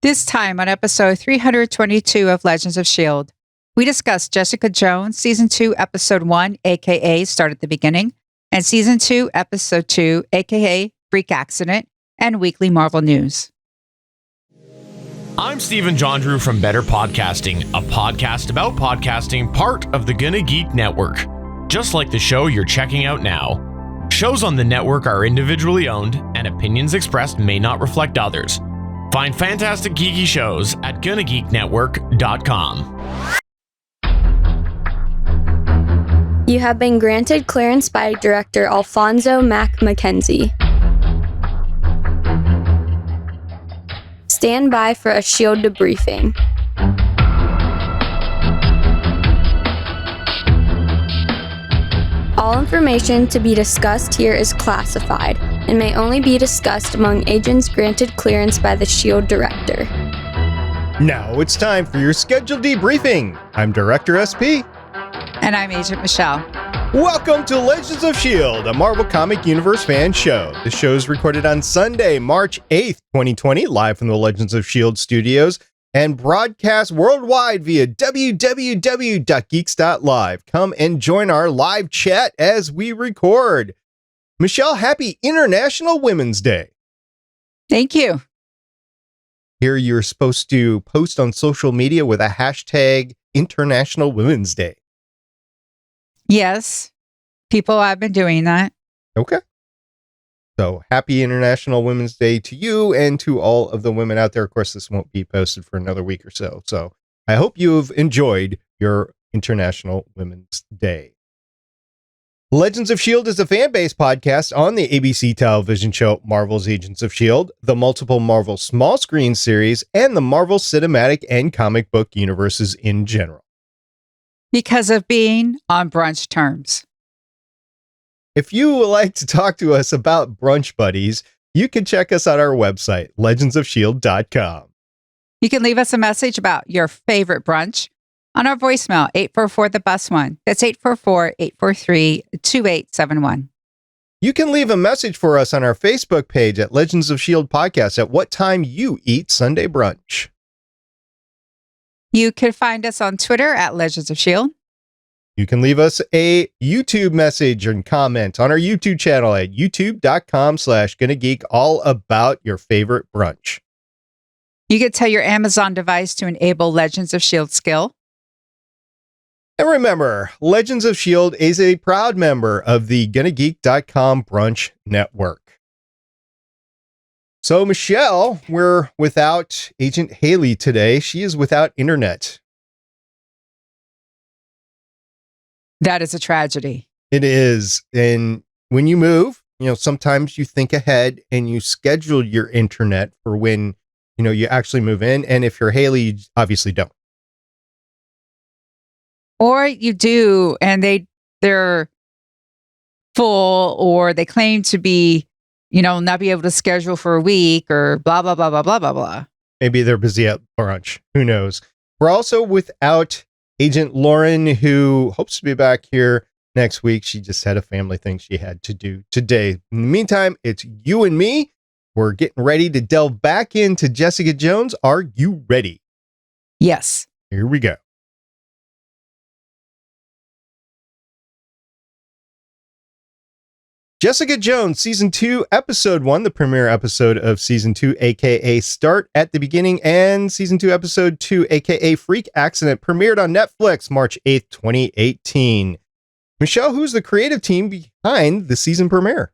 This time on episode 322 of Legends of S.H.I.E.L.D., we discuss Jessica Jones, Season 2, Episode 1, aka Start at the Beginning, and Season 2, Episode 2, aka Freak Accident, and weekly Marvel news. I'm Stephen John Drew from Better Podcasting, a podcast about podcasting, part of the Gonna Geek Network. Just like the show you're checking out now. Shows on the network are individually owned, and opinions expressed may not reflect others. Find fantastic geeky shows at GonnaGeekNetwork.com. You have been granted clearance by director Alfonso Mack Mackenzie. Stand by for a S.H.I.E.L.D. debriefing. All information to be discussed here is classified and may only be discussed among agents granted clearance by the S.H.I.E.L.D. director. Now it's time for your scheduled debriefing. I'm Director SP. And I'm Agent Michelle. Welcome to Legends of S.H.I.E.L.D., a Marvel Comic Universe fan show. The show is recorded on Sunday, March 8th, 2020, live from the Legends of S.H.I.E.L.D. studios, and broadcast worldwide via www.geeks.live. Come and join our live chat as we record. Michelle, happy International Women's Day. Thank you. Here you're supposed to post on social media with a hashtag International Women's Day. Yes, people have been doing that. Okay. So happy International Women's Day to you and to all of the women out there. Of course, this won't be posted for another week or so. So I hope you've enjoyed your International Women's Day. Legends of S.H.I.E.L.D. is a fan-based podcast on the ABC television show Marvel's Agents of S.H.I.E.L.D., the multiple Marvel small screen series, and the Marvel cinematic and comic book universes in general. Because of being on brunch terms. If you would like to talk to us about brunch buddies, you can check us out our website, legendsofshield.com. You can leave us a message about your favorite brunch on our voicemail, 844-THE-BUS-1. That's 844-843-2871. You can leave a message for us on our Facebook page at Legends of S.H.I.E.L.D. Podcast at what time you eat Sunday brunch. You can find us on Twitter at Legends of S.H.I.E.L.D. You can leave us a YouTube message and comment on our YouTube channel at youtube.com/GonnaGeek, all about your favorite brunch. You can tell your Amazon device to enable Legends of S.H.I.E.L.D. skill. And remember, Legends of S.H.I.E.L.D. is a proud member of the GonnaGeek.com Brunch Network. So, Michelle, we're without Agent Haley today. She is without internet. That is a tragedy. It is. And when you move, sometimes you think ahead and you schedule your internet for when, you actually move in. And if you're Haley, you obviously don't. Or you do, and they're full, or they claim to be, not be able to schedule for a week, or blah, blah, blah, blah, blah, blah, blah. Maybe they're busy at brunch. Who knows? We're also without Agent Lauren, who hopes to be back here next week. She just had a family thing she had to do today. In the meantime, it's you and me. We're getting ready to delve back into Jessica Jones. Are you ready? Yes. Here we go. Jessica Jones, Season 2, Episode 1, the premiere episode of Season 2, a.k.a. Start at the Beginning, and Season 2, Episode 2, a.k.a. Freak Accident, premiered on Netflix March 8th, 2018. Michelle, who's the creative team behind the season premiere?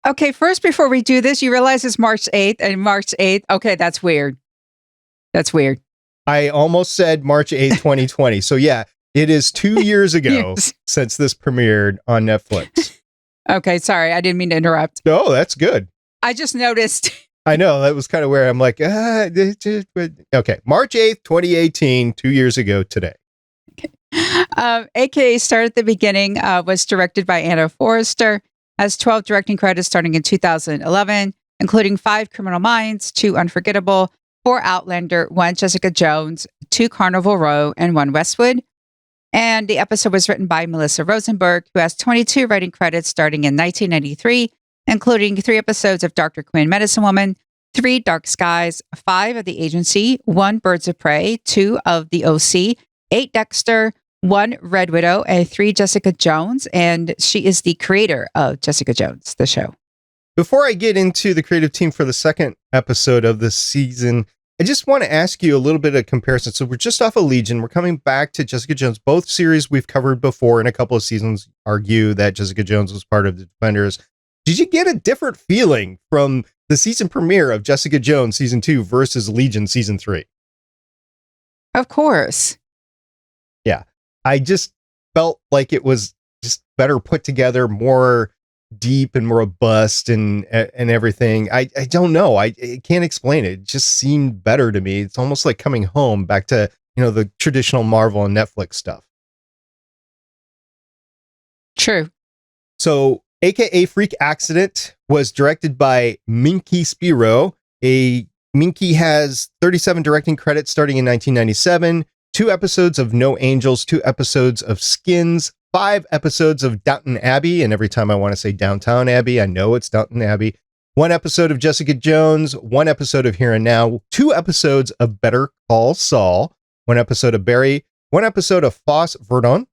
Okay, first, before we do this, you realize it's March 8th, and March 8th, okay, that's weird. That's weird. I almost said March 8th, 2020. So yeah, it is 2 years ago since this premiered on Netflix. Okay, sorry. I didn't mean to interrupt. No, that's good. I just noticed. I know. That was kind of where I'm like, okay. March 8th, 2018, 2 years ago today. Okay. AKA Start at the Beginning was directed by Anna Foerster, has 12 directing credits starting in 2011, including 5 Criminal Minds, 2 Unforgettable, 4 Outlander, 1 Jessica Jones, 2 Carnival Row, and 1 Westwood. And the episode was written by Melissa Rosenberg, who has 22 writing credits starting in 1993, including 3 episodes of Dr. Quinn, Medicine Woman, 3 Dark Skies, 5 of the Agency, 1 Birds of Prey, 2 of the OC, 8 Dexter, 1 Red Widow, and 3 Jessica Jones. And she is the creator of Jessica Jones, the show. Before I get into the creative team for the second episode of this season, I just want to ask you a little bit of comparison. So we're just off of Legion. We're coming back to Jessica Jones. Both series we've covered before in a couple of seasons argue that Jessica Jones was part of the Defenders. Did you get a different feeling from the season premiere of Jessica Jones season 2 versus Legion season 3? Of course. Yeah. I just felt like it was just better put together, more deep and more robust and everything. I don't know. I can't explain it. It just seemed better to me. It's almost like coming home back to, the traditional Marvel and Netflix stuff. True. So, AKA Freak Accident was directed by Minkie Spiro. Minkie has 37 directing credits starting in 1997, 2 episodes of No Angels, 2 episodes of Skins, 5 episodes of Downton Abbey, and every time I want to say Downtown Abbey, I know it's Downton Abbey. 1 episode of Jessica Jones, 1 episode of Here and Now, 2 episodes of Better Call Saul, 1 episode of Barry, 1 episode of Foss Verdon,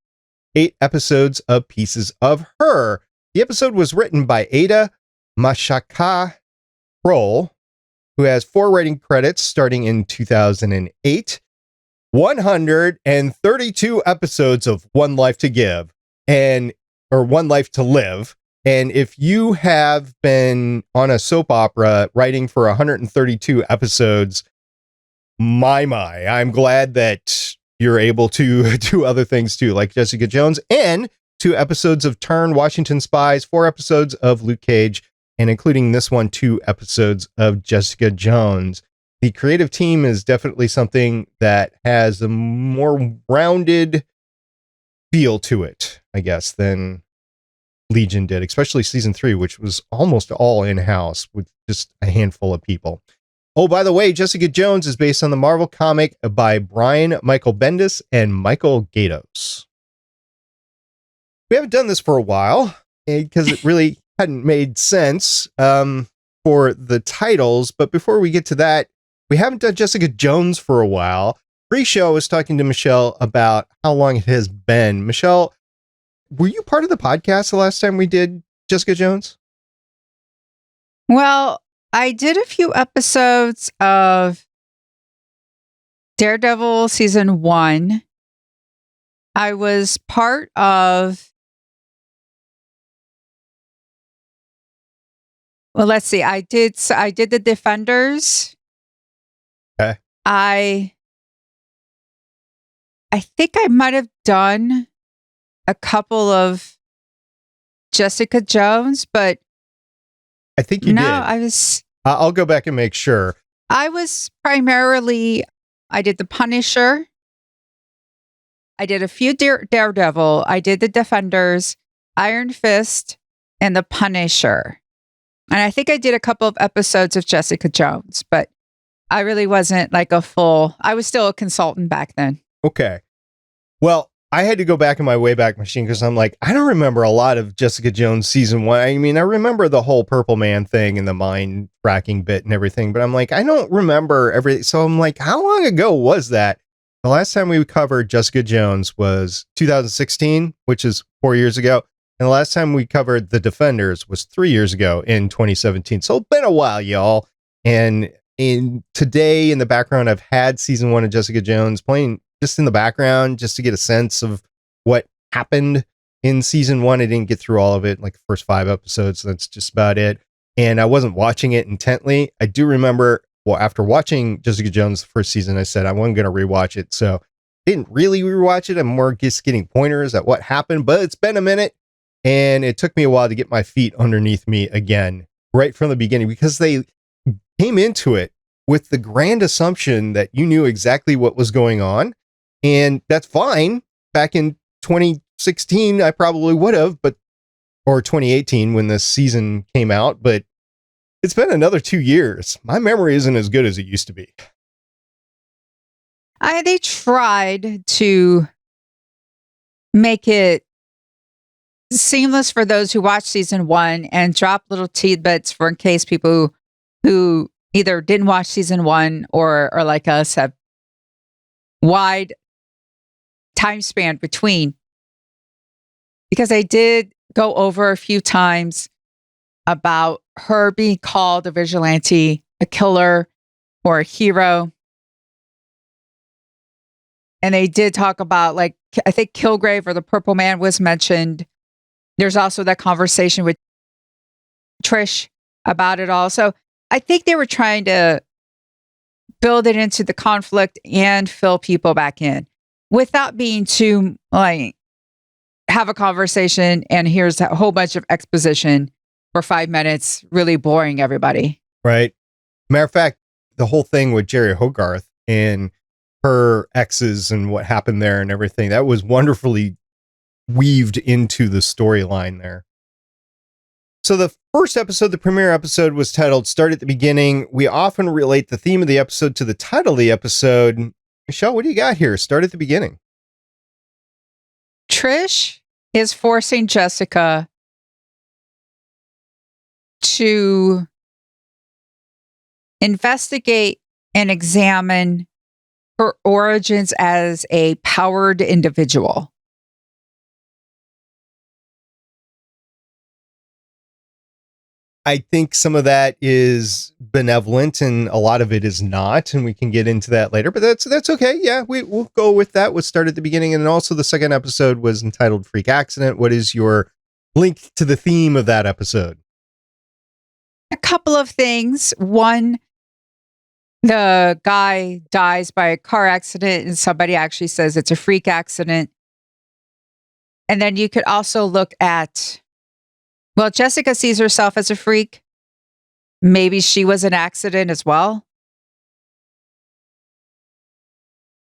8 episodes of Pieces of Her. The episode was written by Aïda, Mashaka, Croal, who has 4 writing credits starting in 2008. 132 episodes of One Life to Give or One Life to Live. And if you have been on a soap opera writing for 132 episodes, I'm glad that you're able to do other things too, like Jessica Jones, and 2 episodes of Turn, Washington Spies, 4 episodes of Luke Cage, and including this one, 2 episodes of Jessica Jones. The creative team is definitely something that has a more rounded feel to it, I guess, than Legion did, especially season 3, which was almost all in-house with just a handful of people. Oh, by the way, Jessica Jones is based on the Marvel comic by Brian Michael Bendis and Michael Gaydos. We haven't done this for a while because it really hadn't made sense for the titles. But before we get to that, we haven't done Jessica Jones for a while. Pre-show, I was talking to Michelle about how long it has been. Michelle, were you part of the podcast the last time we did Jessica Jones? Well, I did a few episodes of Daredevil season 1. I was part of... Well, let's see. I did the Defenders. Okay. I think I might have done a couple of Jessica Jones, but I think you did. I'll go back and make sure. I was primarily, I did the Punisher. I did a few Daredevil. I did the Defenders, Iron Fist, and the Punisher. And I think I did a couple of episodes of Jessica Jones, but I really wasn't like I was still a consultant back then. Okay. Well, I had to go back in my Wayback Machine because I'm like, I don't remember a lot of Jessica Jones season 1. I mean, I remember the whole Purple Man thing and the mind fracking bit and everything, but I'm like, I don't remember everything. So I'm like, how long ago was that? The last time we covered Jessica Jones was 2016, which is 4 years ago. And the last time we covered The Defenders was 3 years ago in 2017. So it's been a while, y'all. And today in the background, I've had season 1 of Jessica Jones playing just in the background, just to get a sense of what happened in season 1. I didn't get through all of it, like the first 5 episodes. That's just about it. And I wasn't watching it intently. I do remember, after watching Jessica Jones the first season, I said I wasn't going to rewatch it. So I didn't really rewatch it. I'm more just getting pointers at what happened, but it's been a minute. And it took me a while to get my feet underneath me again, right from the beginning, because they came into it with the grand assumption that you knew exactly what was going on. And that's fine. Back in 2016, I probably would have, or 2018 when this season came out, but it's been another 2 years. My memory isn't as good as it used to be. They tried to make it seamless for those who watched season 1 and drop little tidbits for in case people who either didn't watch season 1 or like us have wide time span between, because I did go over a few times about her being called a vigilante, a killer, or a hero. And they did talk about, like, I think Kilgrave or the Purple Man was mentioned. There's also that conversation with Trish about it all. So I think they were trying to build it into the conflict and fill people back in without being too, like, have a conversation and here's a whole bunch of exposition for 5 minutes, really boring everybody. Right. Matter of fact, the whole thing with Jerry Hogarth and her exes and what happened there and everything, that was wonderfully weaved into the storyline there. So the first episode, the premiere episode, was titled Start at the Beginning. We often relate the theme of the episode to the title of the episode. Michelle, what do you got here? Start at the beginning. Trish is forcing Jessica to investigate and examine her origins as a powered individual. I think some of that is benevolent and a lot of it is not, and we can get into that later, but that's okay. Yeah, we'll go with that. We'll start at the beginning. And also the second episode was entitled Freak Accident. What is your link to the theme of that episode? A couple of things. One, the guy dies by a car accident and somebody actually says it's a freak accident. And then you could also look at, well, Jessica sees herself as a freak. Maybe she was an accident as well.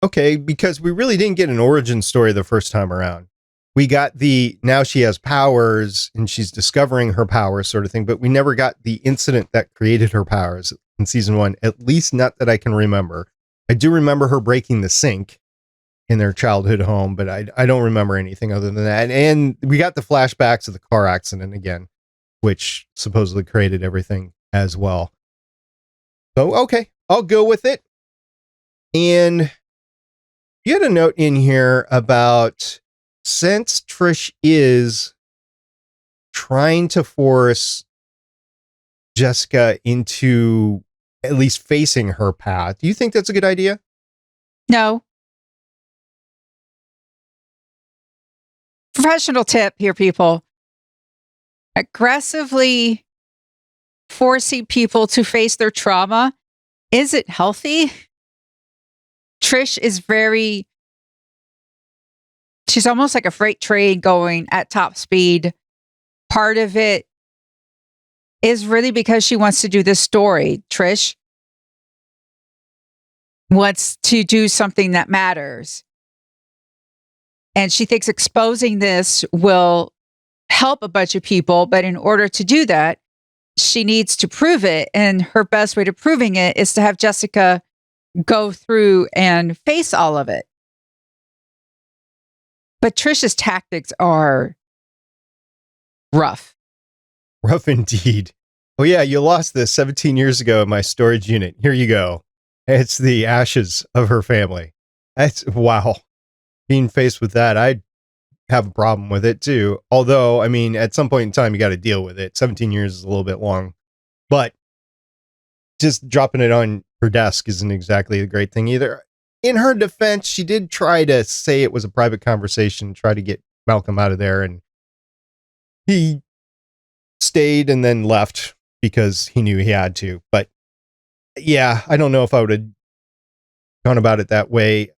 Okay, because we really didn't get an origin story the first time around. We got the, now she has powers and she's discovering her powers sort of thing, but we never got the incident that created her powers in season 1, at least not that I can remember. I do remember her breaking the sink in their childhood home, but I don't remember anything other than that. And we got the flashbacks of the car accident again, which supposedly created everything as well. So, okay, I'll go with it. And you had a note in here about, since Trish is trying to force Jessica into at least facing her path, do you think that's a good idea? No. Professional tip here, people. Aggressively forcing people to face their trauma, is it healthy? Trish is she's almost like a freight train going at top speed. Part of it is really because she wants to do this story. Trish wants to do something that matters. And she thinks exposing this will help a bunch of people. But in order to do that, she needs to prove it. And her best way to proving it is to have Jessica go through and face all of it. But Trish's tactics are rough. Rough indeed. Oh yeah, you lost this 17 years ago in my storage unit. Here you go. It's the ashes of her family. That's, wow. Being faced with that, I'd have a problem with it too. Although, I mean, at some point in time, you got to deal with it. 17 years is a little bit long. But just dropping it on her desk isn't exactly a great thing either. In her defense, she did try to say it was a private conversation, try to get Malcolm out of there, and he stayed and then left because he knew he had to. But yeah, I don't know if I would have gone about it that way.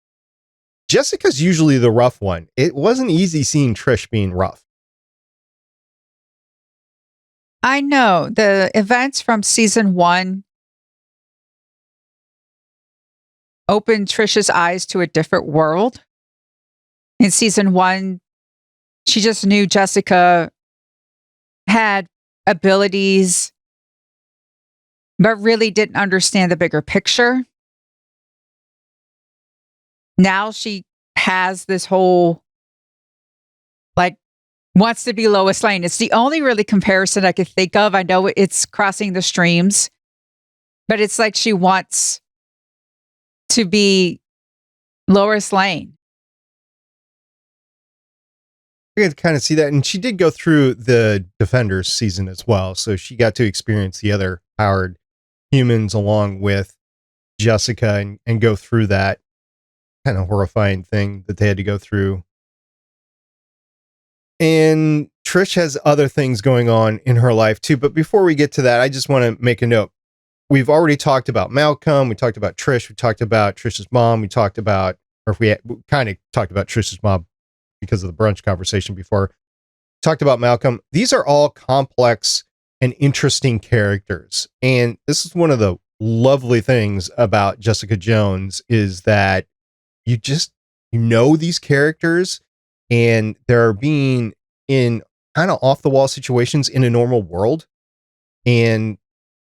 Jessica's usually the rough one. It wasn't easy seeing Trish being rough. I know the events from season 1 opened Trish's eyes to a different world. In season 1, she just knew Jessica had abilities, but really didn't understand the bigger picture. Now she has this whole, like, wants to be Lois Lane. It's the only really comparison I could think of. I know it's crossing the streams, But it's like she wants to be Lois Lane. I could kind of see that. And she did go through the Defenders season as well. So she got to experience the other powered humans along with Jessica and go through that kind of horrifying thing that they had to go through. And Trish has other things going on in her life too. But before we get to that, I just want to make a note. We've already talked about Malcolm. We talked about Trish. We talked about Trish's mom. We talked about, we kind of talked about Trish's mom because of the brunch conversation before. Talked about Malcolm. These are all complex and interesting characters. And this is one of the lovely things about Jessica Jones is that you know these characters and they're being in kind of off the wall situations in a normal world. And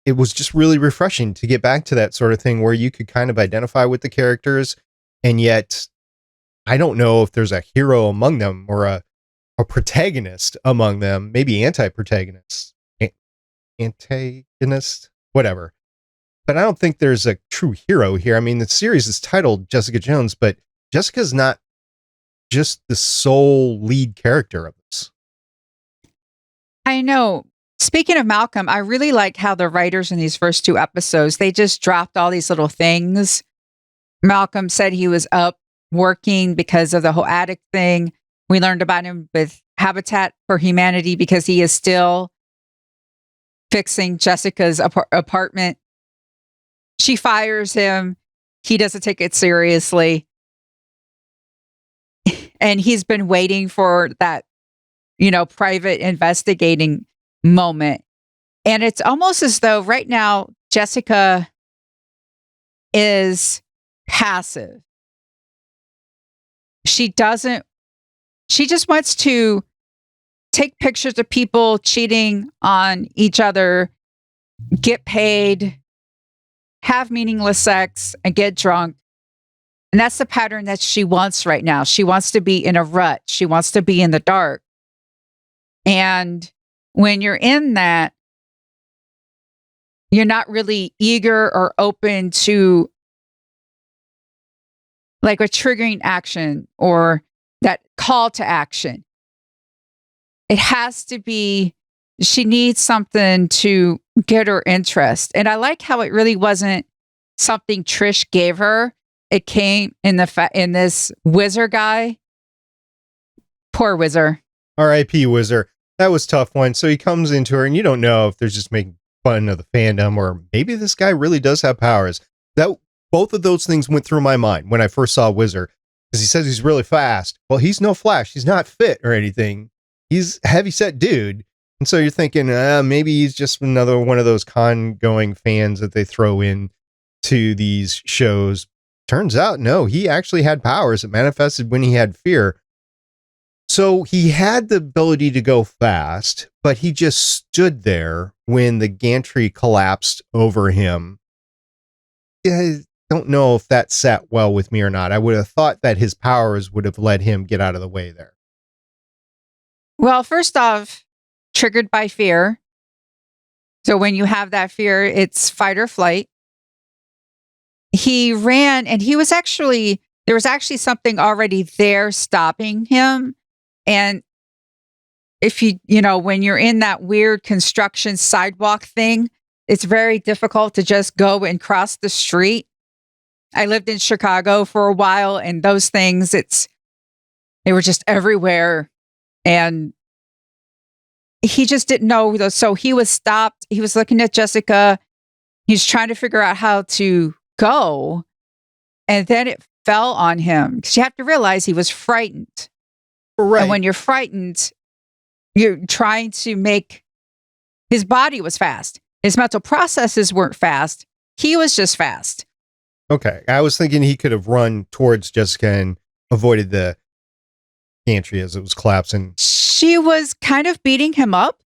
it was just really refreshing to get back to that sort of thing where you could kind of identify with the characters. And yet I don't know if there's a hero among them or a protagonist among them, maybe antagonist, whatever. But I don't think there's a true hero here. I mean, the series is titled Jessica Jones, but Jessica's not just the sole lead character of this. I know. Speaking of Malcolm, I really like how the writers in these first 2 episodes, they just dropped all these little things. Malcolm said he was up working because of the whole addict thing. We learned about him with Habitat for Humanity because he is still fixing Jessica's apartment. She fires him. He doesn't take it seriously. And he's been waiting for that, private investigating moment. And it's almost as though right now Jessica is passive. She just wants to take pictures of people cheating on each other, get paid, have meaningless sex, and get drunk. And that's the pattern that she wants right now. She wants to be in a rut. She wants to be in the dark. And when you're in that, you're not really eager or open to like a triggering action or that call to action. It has to be, she needs something to get her interest. And I like how it really wasn't something Trish gave her. It came in this Whizzer guy. Poor Whizzer. R.I.P. Whizzer. That was a tough one. So he comes into her and you don't know if they're just making fun of the fandom or maybe this guy really does have powers. Both of those things went through my mind when I first saw Whizzer because he says he's really fast. Well, he's no Flash. He's not fit or anything. He's a heavy-set dude. And so you're thinking, maybe he's just another one of those con-going fans that they throw in to these shows. Turns out, no, he actually had powers that manifested when he had fear. So he had the ability to go fast, but he just stood there when the gantry collapsed over him. I don't know if that sat well with me or not. I would have thought that his powers would have let him get out of the way there. Well, first off, triggered by fear. So when you have that fear, it's fight or flight. He ran and there was actually something already there stopping him. And if when you're in that weird construction sidewalk thing, it's very difficult to just go and cross the street. I lived in Chicago for a while and those things, they were just everywhere. And he just didn't know. So he was stopped. He was looking at Jessica. He's trying to figure out how to go. And then it fell on him because you have to realize he was frightened. Right. And when you're frightened, you're trying to his body was fast. His mental processes weren't fast. He was just fast. Okay. I was thinking he could have run towards Jessica and avoided the gantry as it was collapsing. She was kind of beating him up.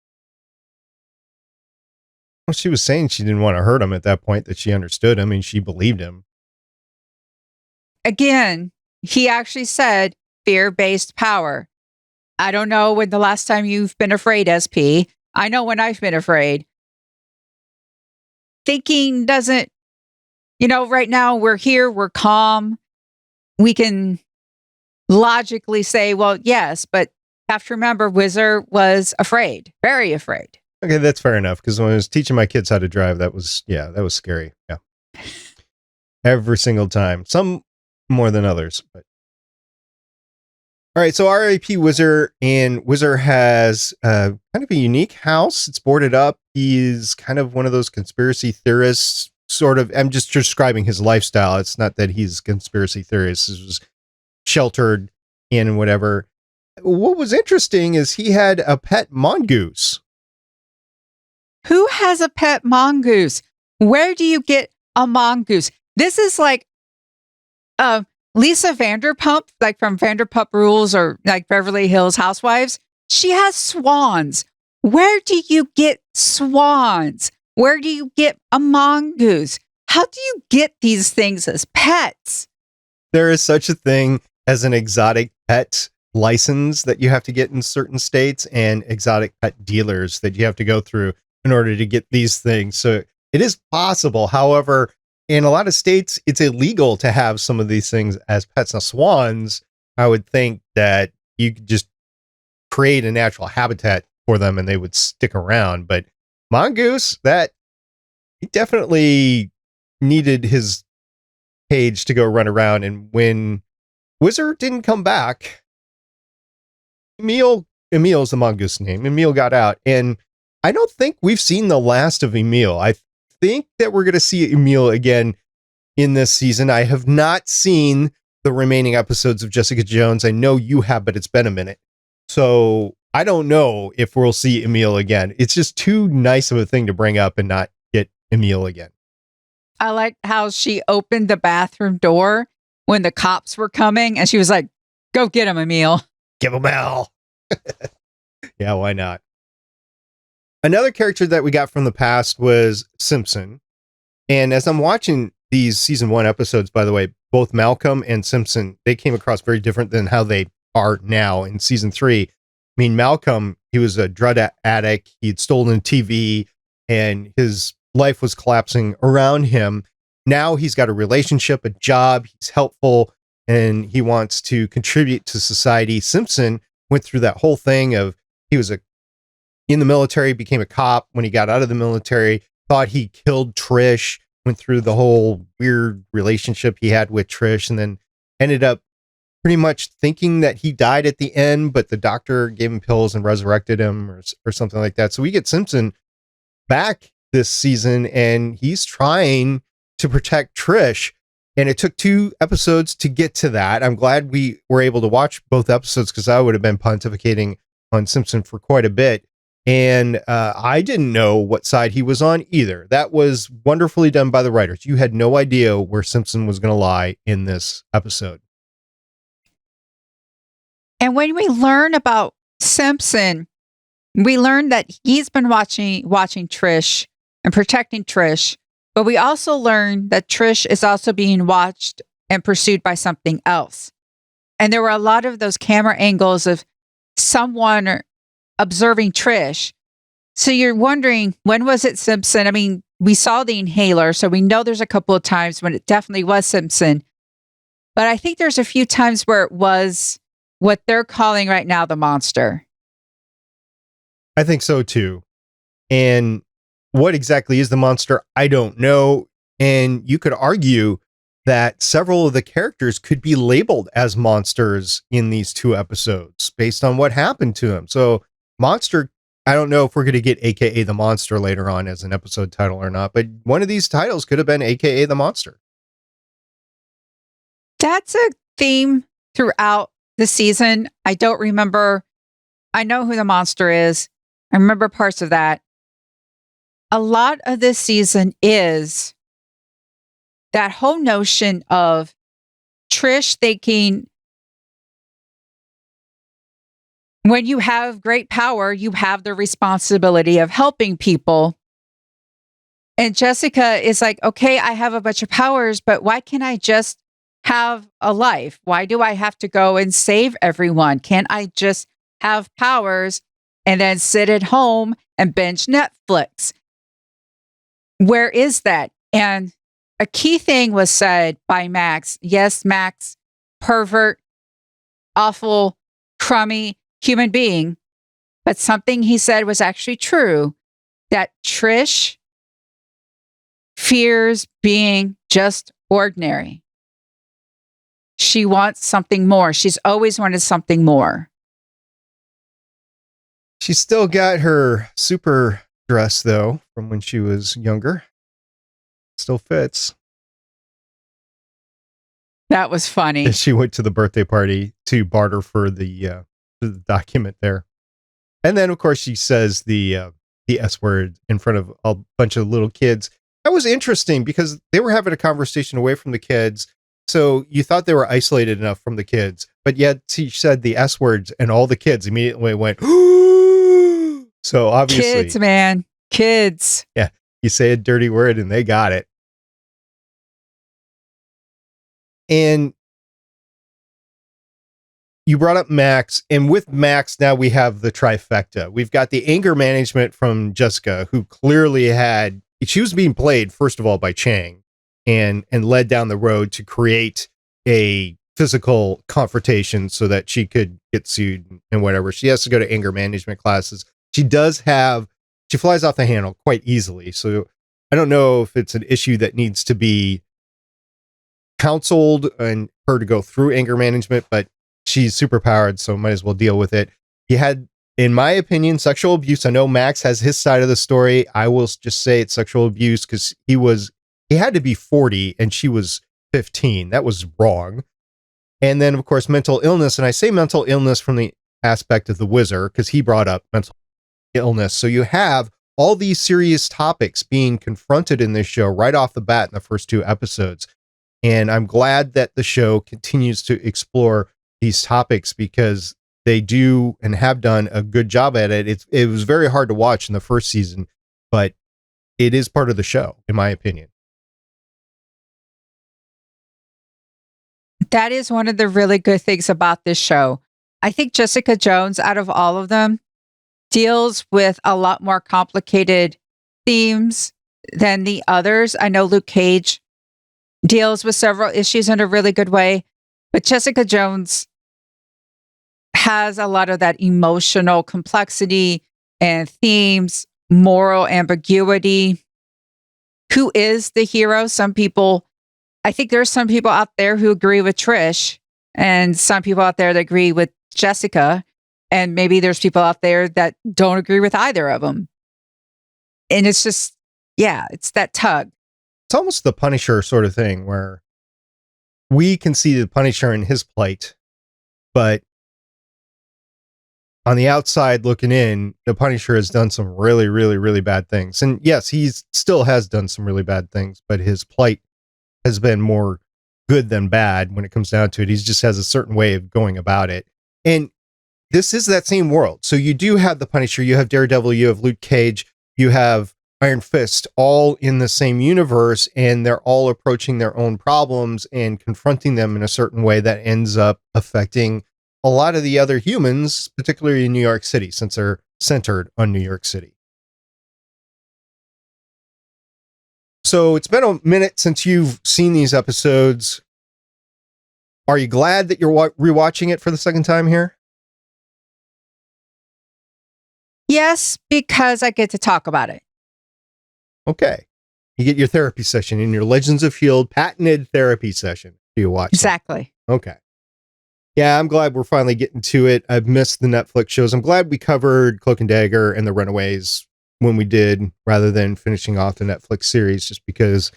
Well, she was saying she didn't want to hurt him at that point, that she understood him and she believed him. Again, he actually said fear-based power. I don't know when the last time you've been afraid, SP. I know when I've been afraid. thinking doesn't, right now we're here, we're calm. We can logically say, well, yes, but have to remember Whizzer was afraid, very afraid. Okay, that's fair enough. Because when I was teaching my kids how to drive, that was scary. Yeah. Every single time. Some more than others, but. All right, so R.I.P. Whizzer, and Whizzer has kind of a unique house. It's boarded up. He's kind of one of those conspiracy theorists, sort of. I'm just describing his lifestyle. It's not that he's a conspiracy theorist. He was sheltered in and whatever. What was interesting is he had a pet mongoose. Who has a pet mongoose? Where do you get a mongoose? This is like Lisa Vanderpump, like from Vanderpump Rules or like Beverly Hills Housewives. She has swans. Where do you get swans? Where do you get a mongoose? How do you get these things as pets? There is such a thing as an exotic pet license that you have to get in certain states, and exotic pet dealers that you have to go through in order to get these things. So it is possible. However, in a lot of states, it's illegal to have some of these things as pets. Now, swans, I would think that you could just create a natural habitat for them and they would stick around. But mongoose, that he definitely needed his cage to go run around. And when Whizzer didn't come back, Emil's the mongoose name. Emil got out, and I don't think we've seen the last of Emil. I think that we're going to see Emil again in this season. I have not seen the remaining episodes of Jessica Jones. I know you have, but it's been a minute. So I don't know if we'll see Emil again. It's just too nice of a thing to bring up and not get Emil again. I like how she opened the bathroom door when the cops were coming, and she was like, go get him, Emil. Give him hell. Yeah, why not? Another character that we got from the past was Simpson. And as I'm watching these season 1 episodes, by the way, both Malcolm and Simpson, they came across very different than how they are now in season 3. I mean, Malcolm, he was a drug addict. He'd stolen a TV and his life was collapsing around him. Now he's got a relationship, a job, he's helpful, and he wants to contribute to society. Simpson went through that whole thing of he was in the military, became a cop. When he got out of the military, thought he killed Trish, went through the whole weird relationship he had with Trish, and then ended up pretty much thinking that he died at the end, but the doctor gave him pills and resurrected him or something like that. So we get Simpson back this season, and he's trying to protect Trish. And it took 2 episodes to get to that. I'm glad we were able to watch both episodes, because I would have been pontificating on Simpson for quite a bit. And I didn't know what side he was on either. That was wonderfully done by the writers. You had no idea where Simpson was going to lie in this episode. And when we learn about Simpson, we learn that he's been watching Trish and protecting Trish. But we also learn that Trish is also being watched and pursued by something else. And there were a lot of those camera angles of someone observing Trish. So you're wondering, when was it Simpson? I mean, we saw the inhaler, so we know there's a couple of times when it definitely was Simpson. But I think there's a few times where it was what they're calling right now the monster. I think so too. And what exactly is the monster? I don't know. And you could argue that several of the characters could be labeled as monsters in these 2 episodes based on what happened to them. So monster, I don't know if we're going to get AKA the monster later on as an episode title or not, but one of these titles could have been AKA the monster. That's a theme throughout the season. I don't remember. I know who the monster is. I remember parts of that. A lot of this season is that whole notion of Trish thinking, when you have great power, you have the responsibility of helping people. And Jessica is like, okay, I have a bunch of powers, but why can't I just have a life? Why do I have to go and save everyone? Can't I just have powers and then sit at home and binge Netflix? where is that? And a key thing was said by Max. Yes, Max, pervert, awful, crummy human being. But something he said was actually true, that Trish fears being just ordinary. She wants something more. She's always wanted something more. She's still got her super dress, though, from when she was younger. Still fits. That was funny. And she went to the birthday party to barter for the document there. And then, of course, she says the S word in front of a bunch of little kids. That was interesting because they were having a conversation away from the kids. So you thought they were isolated enough from the kids, but yet she said the S words and all the kids immediately went, ooh! So obviously. Kids, man. Kids. Yeah. You say a dirty word and they got it. And you brought up Max, and with Max, now we have the trifecta. We've got the anger management from Jessica, who clearly she was being played, first of all, by Chang, and led down the road to create a physical confrontation so that she could get sued and whatever. She has to go to anger management classes. She flies off the handle quite easily. So I don't know if it's an issue that needs to be counseled and her to go through anger management, but she's superpowered, so might as well deal with it. He had, in my opinion, sexual abuse. I know Max has his side of the story. I will just say it's sexual abuse because he had to be 40 and she was 15. That was wrong. And then, of course, mental illness. And I say mental illness from the aspect of the Wizard because he brought up mental illness. So you have all these serious topics being confronted in this show right off the bat in the first 2 episodes. And I'm glad that the show continues to explore these topics because they do and have done a good job at it. It was very hard to watch in the first season, but it is part of the show, in my opinion. That is one of the really good things about this show. I think Jessica Jones, out of all of them, deals with a lot more complicated themes than the others. I know Luke Cage deals with several issues in a really good way, but Jessica Jones has a lot of that emotional complexity and themes, moral ambiguity. Who is the hero? I think there's some people out there who agree with Trish and some people out there that agree with Jessica. And maybe there's people out there that don't agree with either of them. And it's just, it's that tug. It's almost the Punisher sort of thing where we can see the Punisher in his plight, but on the outside looking in, the Punisher has done some really, really, really bad things. And yes, he still has done some really bad things, but his plight has been more good than bad when it comes down to it. He just has a certain way of going about it. And this is that same world. So you do have the Punisher, you have Daredevil, you have Luke Cage, you have Iron Fist, all in the same universe, and they're all approaching their own problems and confronting them in a certain way that ends up affecting a lot of the other humans, particularly in New York City, since they're centered on New York City. So it's been a minute since you've seen these episodes. Are you glad that you're rewatching it for the second time here? Yes, because I get to talk about it. Okay. You get your therapy session in your Legends of S.H.I.E.L.D. patented therapy session. Do you watch Exactly. It? Okay. Yeah, I'm glad we're finally getting to it. I've missed the Netflix shows. I'm glad we covered Cloak and Dagger and The Runaways when we did, rather than finishing off the Netflix series, just because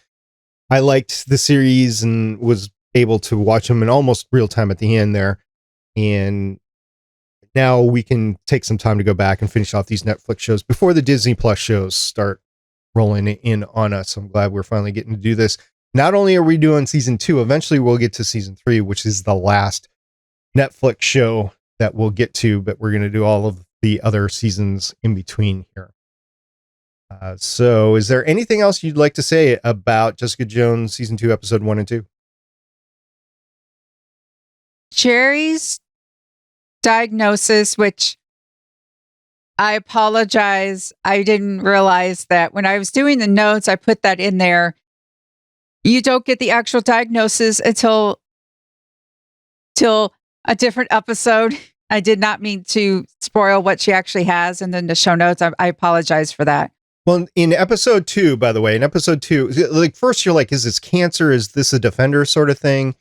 I liked the series and was able to watch them in almost real time at the end there. And now we can take some time to go back and finish off these Netflix shows before the Disney Plus shows start rolling in on us. I'm glad we're finally getting to do this. Not only are we doing season 2, eventually we'll get to season 3, which is the last Netflix show that we'll get to, but we're going to do all of the other seasons in between here. So is there anything else you'd like to say about Jessica Jones season 2, episode 1 and 2? Jerry's diagnosis, which I apologize. I didn't realize that when I was doing the notes, I put that in there. You don't get the actual diagnosis until a different episode. I did not mean to spoil what she actually has, and then the show notes. I apologize for that. Well, in episode 2, by the way, like first you're like, is this cancer? Is this a Defender sort of thing?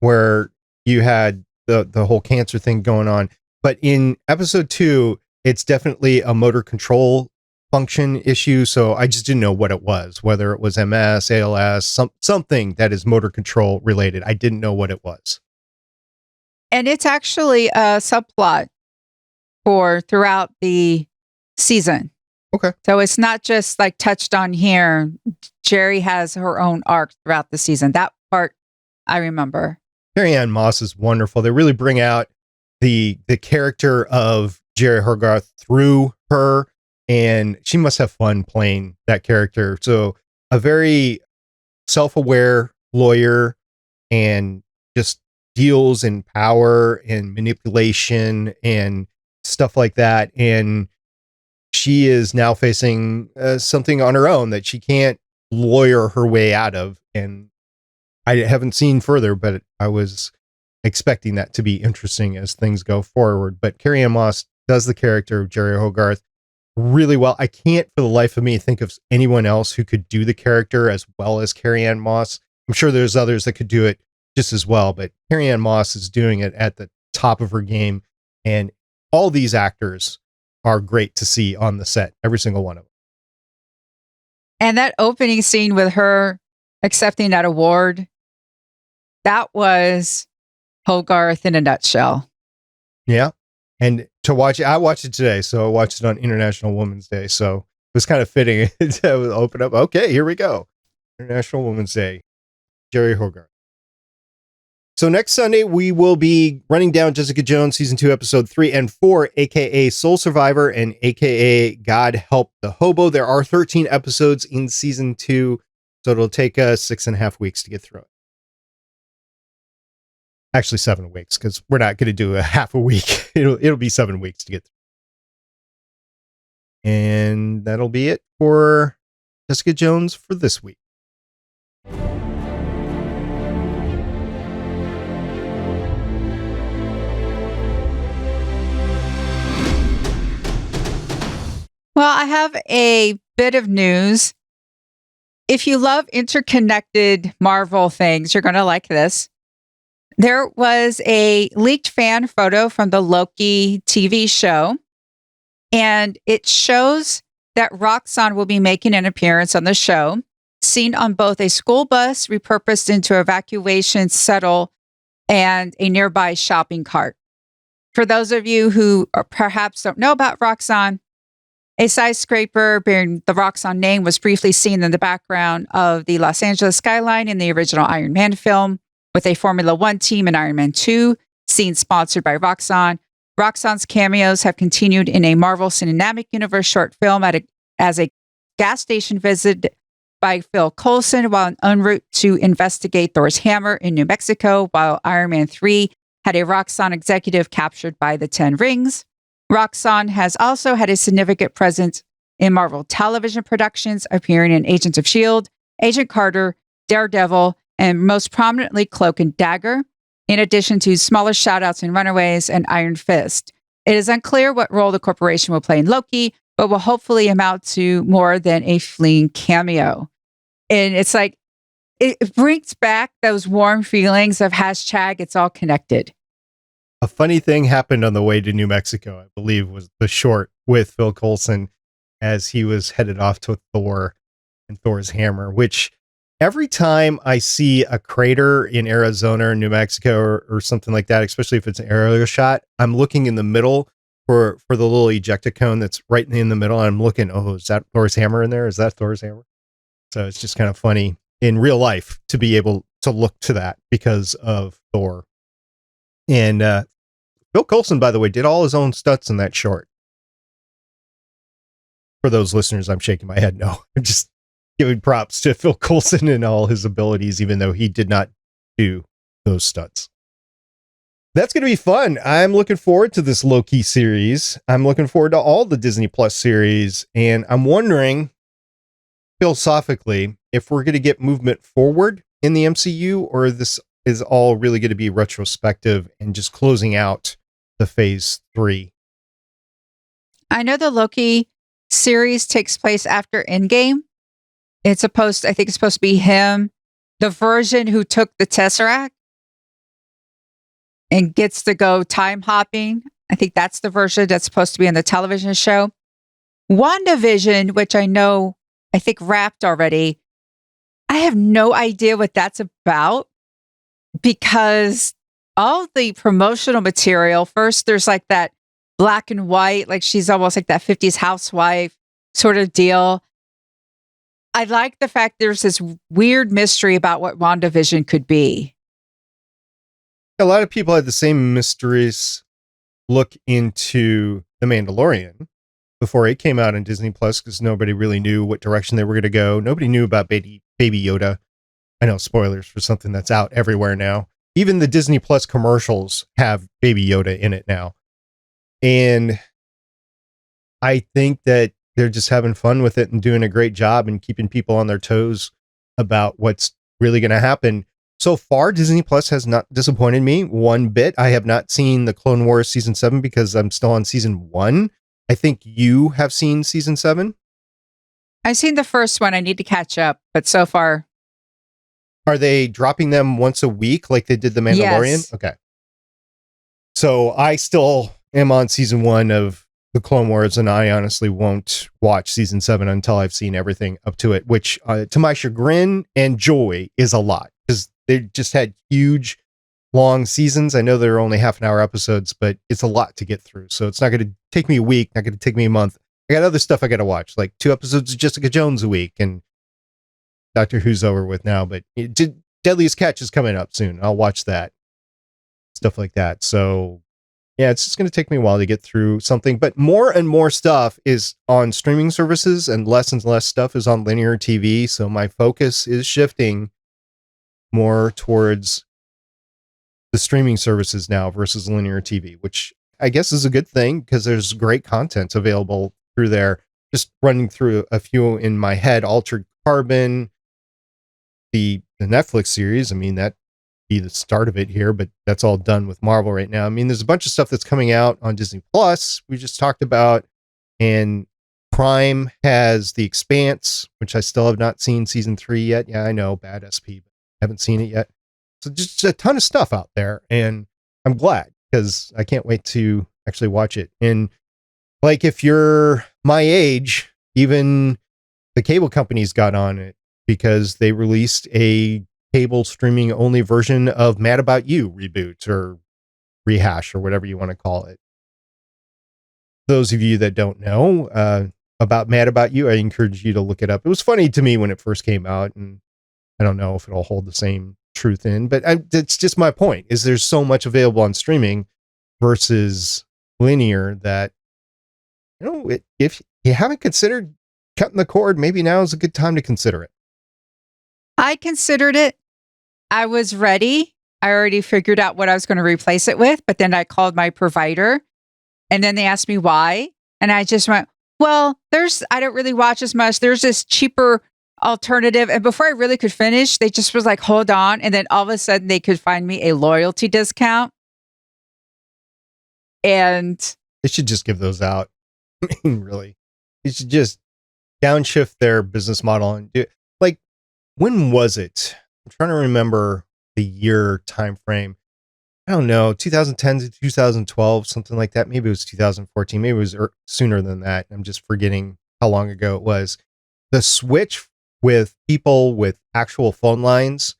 Where you had the whole cancer thing going on. But in episode 2, it's definitely a motor control function issue. So I just didn't know what it was, whether it was MS, ALS, something that is motor control related. I didn't know what it was. And it's actually a subplot for throughout the season. Okay. So it's not just like touched on here. Jerry has her own arc throughout the season. That part I remember. Carrie-Anne Moss is wonderful. They really bring out the character of Jerry Hogarth through her, and she must have fun playing that character. So a very self-aware lawyer, and just deals in power and manipulation and stuff like that. And she is now facing something on her own that she can't lawyer her way out of. And I haven't seen further, but I was expecting that to be interesting as things go forward. But Carrie-Anne Moss does the character of Jerry Hogarth really well. I can't for the life of me think of anyone else who could do the character as well as Carrie-Anne Moss. I'm sure there's others that could do it just as well, but Carrie-Anne Moss is doing it at the top of her game. And all these actors are great to see on the set, every single one of them. And that opening scene with her accepting that award, that was Hogarth in a nutshell. Yeah. And to watch it, I watched it today, so I watched it on International Women's Day. So it was kind of fitting to open up. Okay, here we go. International Women's Day. Jerry Hogarth. So next Sunday, we will be running down Jessica Jones, Season 2, Episode 3 and 4, a.k.a. Soul Survivor and a.k.a. God Help the Hobo. There are 13 episodes in Season 2, so it'll take us 6.5 weeks to get through it. Actually, 7 weeks, because we're not going to do a half a week. It'll be 7 weeks to get through. And that'll be it for Jessica Jones for this week. Well, I have a bit of news. If you love interconnected Marvel things, you're going to like this. There was a leaked fan photo from the Loki TV show, and it shows that Roxxon will be making an appearance on the show, seen on both a school bus repurposed into evacuation shuttle and a nearby shopping cart. For those of you who perhaps don't know about Roxxon, a skyscraper bearing the Roxxon name was briefly seen in the background of the Los Angeles skyline in the original Iron Man film, with a Formula One team in Iron Man 2, scene sponsored by Roxxon. Roxxon's cameos have continued in a Marvel Cinematic Universe short film as a gas station visit by Phil Coulson while en route to investigate Thor's hammer in New Mexico, while Iron Man 3 had a Roxxon executive captured by the 10 Rings. Roxxon has also had a significant presence in Marvel television productions, appearing in Agents of S.H.I.E.L.D., Agent Carter, Daredevil, and most prominently Cloak and Dagger, in addition to smaller shoutouts in Runaways and Iron Fist. It is unclear what role the corporation will play in Loki, but will hopefully amount to more than a fleeting cameo. And it's like, it brings back those warm feelings of hashtag it's all connected. A funny thing happened on the way to New Mexico, I believe, was the short with Phil Coulson as he was headed off to Thor and Thor's hammer, which every time I see a crater in Arizona or New Mexico or something like that, especially if it's an aerial shot, I'm looking in the middle for the little ejecta cone that's right in the middle. And I'm looking, oh, is that Thor's hammer in there? Is that Thor's hammer? So it's just kind of funny in real life to be able to look to that because of Thor. And Phil Coulson, by the way, did all his own stunts in that short. For those listeners, I'm shaking my head no. I'm just giving props to Phil Coulson and all his abilities, even though he did not do those stunts. That's going to be fun. I'm looking forward to this Loki series. I'm looking forward to all the Disney Plus series. And I'm wondering, philosophically, if we're going to get movement forward in the MCU, or this is all really going to be retrospective and just closing out the phase 3. I know the Loki series takes place after Endgame. I think it's supposed to be him, the version who took the Tesseract and gets to go time hopping. I think that's the version that's supposed to be in the television show. WandaVision, which I think wrapped already. I have no idea what that's about, because all the promotional material, first there's like that black and white, like she's almost like that 50s housewife sort of deal. I like the fact there's this weird mystery about what WandaVision could be. A lot of people had the same mysterious look into The Mandalorian before it came out on Disney Plus, because nobody really knew what direction they were going to go. Nobody knew about Baby Yoda. I know, spoilers for something that's out everywhere now. Even the Disney Plus commercials have Baby Yoda in it now. And I think that they're just having fun with it and doing a great job and keeping people on their toes about what's really going to happen. So far, Disney Plus has not disappointed me one bit. I have not seen the Clone Wars season 7 because I'm still on season 1. I think you have seen season 7. I've seen the first one. I need to catch up, but so far. Are they dropping them once a week like they did The Mandalorian? Yes. Okay. So I still am on season 1 of the Clone Wars, and I honestly won't watch season 7 until I've seen everything up to it, which to my chagrin and joy is a lot, because they just had huge, long seasons. I know they're only half an hour episodes, but it's a lot to get through. So it's not going to take me a week, not going to take me a month. I got other stuff I got to watch, like 2 episodes of Jessica Jones a week, and Doctor Who's over with now, but Deadliest Catch is coming up soon. I'll watch that. Stuff like that. So yeah, it's just going to take me a while to get through something, but more and more stuff is on streaming services and less stuff is on linear TV. So my focus is shifting more towards the streaming services now versus linear TV, which I guess is a good thing because there's great content available through there. Just running through a few in my head: Altered Carbon, the Netflix series. I mean, that be the start of it here, but that's all done with Marvel right now. I mean, there's a bunch of stuff that's coming out on Disney Plus we just talked about, and Prime has The Expanse, which I still have not seen season 3 yet. Yeah, I know, bad SP, but haven't seen it yet. So just a ton of stuff out there, and I'm glad because I can't wait to actually watch it. And like, if you're my age, even the cable companies got on it because they released a cable streaming only version of Mad About You reboot or rehash or whatever you want to call it. Those of you that don't know about Mad About You, I encourage you to look it up. It was funny to me when it first came out, and I don't know if it'll hold the same truth in, but it's just my point, is there's so much available on streaming versus linear that, you know, if you haven't considered cutting the cord, maybe now is a good time to consider it. I considered it. I was ready. I already figured out what I was going to replace it with, but then I called my provider and then they asked me why. And I just went, well, I don't really watch as much. There's this cheaper alternative. And before I really could finish, they just was like, hold on. And then all of a sudden they could find me a loyalty discount. And they should just give those out. I mean, really, you should just downshift their business model and do it. Like, when was it? I'm trying to remember the year time frame. I don't know, 2010 to 2012, something like that. Maybe it was 2014. Maybe it was sooner than that. I'm just forgetting how long ago it was. The switch with people with actual phone lines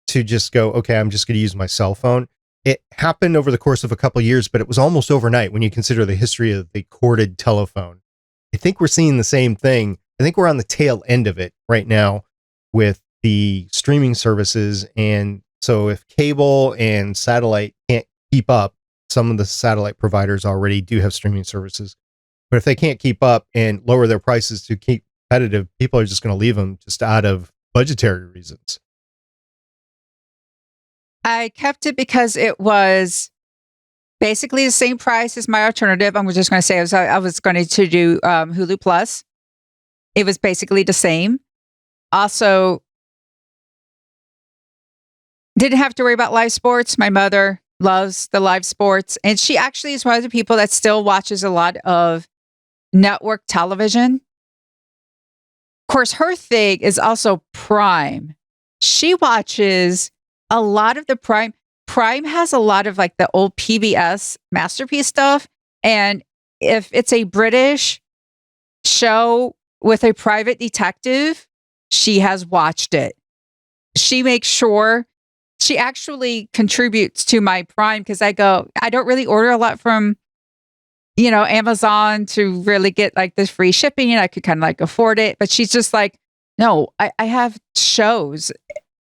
to just go, okay, I'm just going to use my cell phone. It happened over the course of a couple of years, but it was almost overnight when you consider the history of the corded telephone. I think we're seeing the same thing. I think we're on the tail end of it right now with the streaming services. And so if cable and satellite can't keep up, some of the satellite providers already do have streaming services, but if they can't keep up and lower their prices to keep competitive, people are just going to leave them just out of budgetary reasons. I kept it because it was Basically the same price as my alternative. I'm just going to say I was going to do Hulu Plus. It was basically the same. Also, didn't have to worry about live sports. My mother loves the live sports, and she actually is one of the people that still watches a lot of network television. Of course, her thing is also Prime. She watches a lot of the Prime. Prime has a lot of like the old PBS Masterpiece stuff. And if it's a British show with a private detective, she has watched it. She makes sure she actually contributes to my Prime because I don't really order a lot from, Amazon to really get like this free shipping, and I could kind of like afford it. But she's just like, no, I have shows.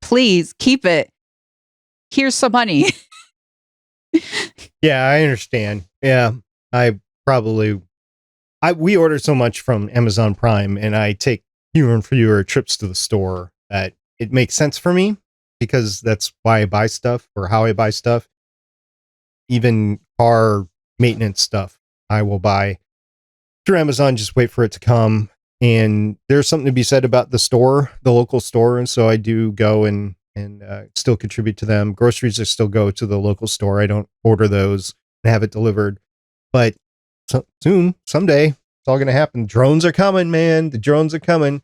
Please keep it. Here's some money. Yeah, I understand. Yeah, we order so much from Amazon Prime, and I take fewer and fewer trips to the store that it makes sense for me because that's why I buy stuff or how I buy stuff. Even car maintenance stuff, I will buy through Amazon, just wait for it to come. And there's something to be said about the store, the local store. And so I do go and still contribute to them. Groceries, I still go to the local store. I don't order those and have it delivered. But someday, it's all going to happen. Drones are coming, man. The drones are coming.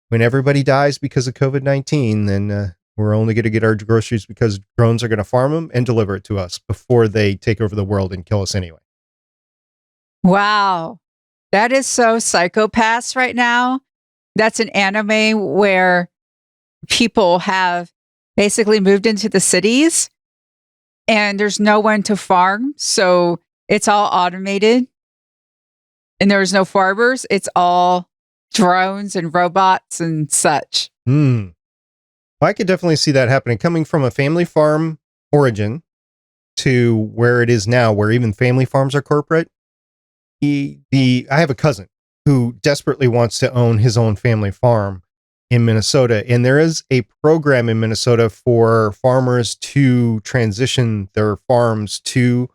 When everybody dies because of COVID-19, then we're only going to get our groceries because drones are going to farm them and deliver it to us before they take over the world and kill us anyway. Wow. That is so Psychopaths right now. That's an anime where people have basically moved into the cities and there's no one to farm. So it's all automated and there's no farmers. It's all drones and robots and such. Well, I could definitely see that happening, coming from a family farm origin to where it is now, where even family farms are corporate. I have a cousin who desperately wants to own his own family farm in Minnesota. And there is a program in Minnesota for farmers to transition their farms to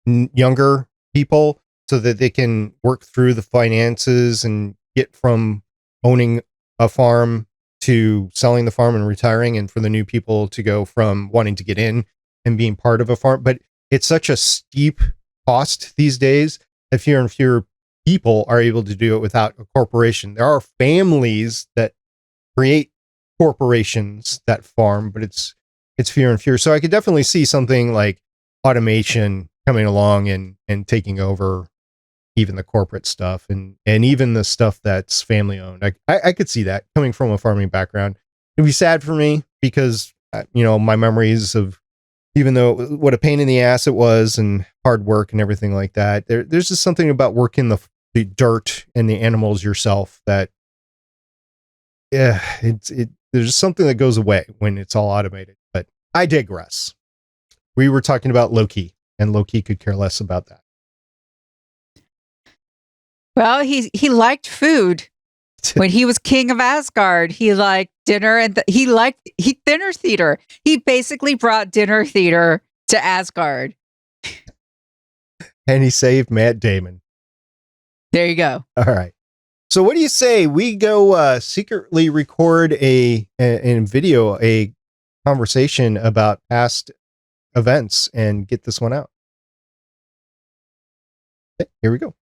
younger people so that they can work through the finances and get from owning a farm to selling the farm and retiring, and for the new people to go from wanting to get in and being part of a farm. But it's such a steep cost these days that fewer and fewer people are able to do it without a corporation. There are families that create corporations that farm, but it's fewer and fewer. So I could definitely see something like automation coming along and taking over even the corporate stuff and even the stuff that's family owned. I could see that coming from a farming background. It'd be sad for me because, my memories of, even though what a pain in the ass it was and hard work and everything like that, there's just something about working the dirt and the animals yourself that, yeah, there's just something that goes away when it's all automated. But I digress. We were talking about Loki, and Loki could care less about that. Well, he liked food. When he was king of Asgard, he liked dinner and he liked dinner theater. He basically brought dinner theater to Asgard. And he saved Matt Damon. There you go. All right. So what do you say we go secretly record a conversation about past events and get this one out? Okay, here we go.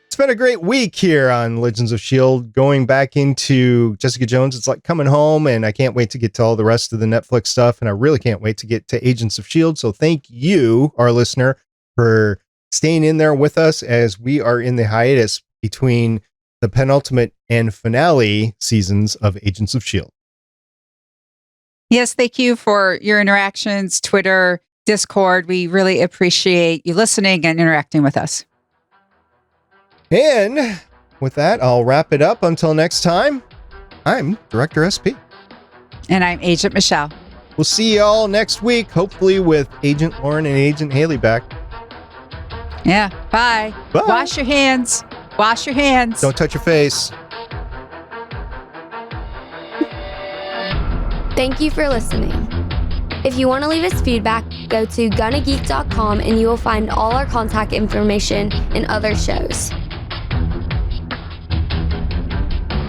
It's been a great week here on Legends of S.H.I.E.L.D. Going back into Jessica Jones, it's like coming home, and I can't wait to get to all the rest of the Netflix stuff, and I really can't wait to get to Agents of S.H.I.E.L.D. So thank you, our listener, for staying in there with us as we are in the hiatus between the penultimate and finale seasons of Agents of S.H.I.E.L.D. Yes, thank you for your interactions, Twitter, Discord. We really appreciate you listening and interacting with us. And with that, I'll wrap it up. Until next time, I'm Director SP. And I'm Agent Michelle. We'll see y'all next week, hopefully with Agent Lauren and Agent Haley back. Yeah, bye. Bye. Wash your hands. Wash your hands. Don't touch your face. Thank you for listening. If you want to leave us feedback, go to gonnageek.com and you will find all our contact information and other shows.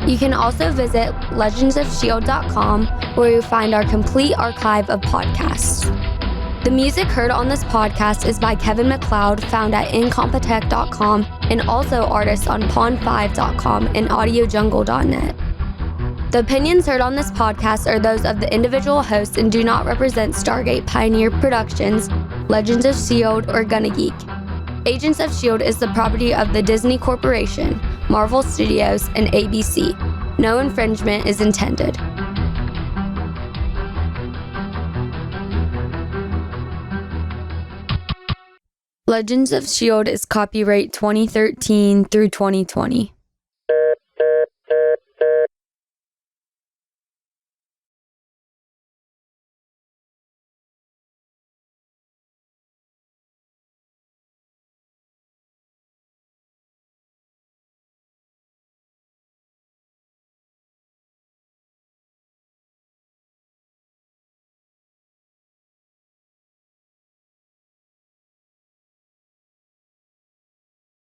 You can also visit legendsofshield.com where you'll find our complete archive of podcasts. The music heard on this podcast is by Kevin MacLeod, found at incompetech.com, and also artists on pond5.com and audiojungle.net. The opinions heard on this podcast are those of the individual hosts and do not represent Stargate Pioneer Productions, Legends of S.H.I.E.L.D, or Gonna Geek. Agents of S.H.I.E.L.D is the property of the Disney Corporation, Marvel Studios, and ABC. No infringement is intended. Legends of S.H.I.E.L.D is copyright 2013 through 2020.